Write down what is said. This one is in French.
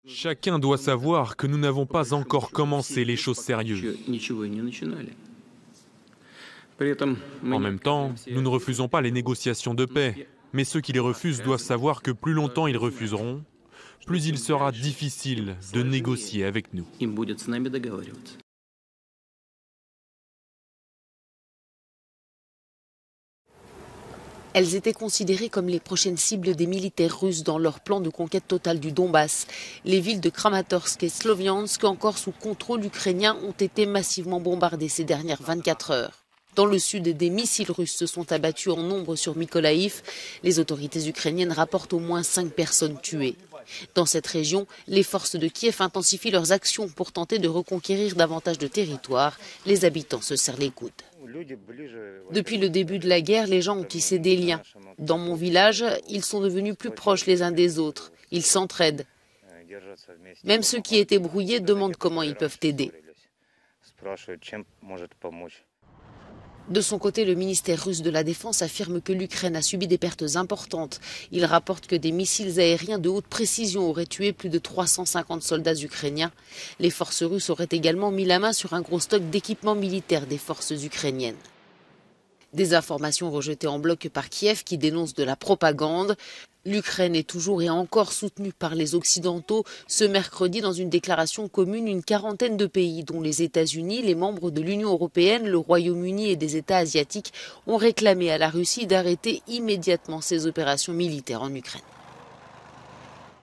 Chacun doit savoir que nous n'avons pas encore commencé les choses sérieuses. En même temps, nous ne refusons pas les négociations de paix, mais ceux qui les refusent doivent savoir que plus longtemps ils refuseront, plus il sera difficile de négocier avec nous. Elles étaient considérées comme les prochaines cibles des militaires russes dans leur plan de conquête totale du Donbass. Les villes de Kramatorsk et Sloviansk, encore sous contrôle ukrainien, ont été massivement bombardées ces dernières 24 heures. Dans le sud, des missiles russes se sont abattus en nombre sur Mykolaïv. Les autorités ukrainiennes rapportent au moins 5 personnes tuées. Dans cette région, les forces de Kiev intensifient leurs actions pour tenter de reconquérir davantage de territoire. Les habitants se serrent les coudes. Depuis le début de la guerre, les gens ont tissé des liens. Dans mon village, ils sont devenus plus proches les uns des autres. Ils s'entraident. Même ceux qui étaient brouillés demandent comment ils peuvent aider. De son côté, le ministère russe de la Défense affirme que l'Ukraine a subi des pertes importantes. Il rapporte que des missiles aériens de haute précision auraient tué plus de 350 soldats ukrainiens. Les forces russes auraient également mis la main sur un gros stock d'équipements militaires des forces ukrainiennes. Des informations rejetées en bloc par Kiev qui dénoncent de la propagande. L'Ukraine est toujours et encore soutenue par les Occidentaux. Ce mercredi, dans une déclaration commune, une quarantaine de pays, dont les États-Unis, les membres de l'Union européenne, le Royaume-Uni et des États asiatiques, ont réclamé à la Russie d'arrêter immédiatement ses opérations militaires en Ukraine.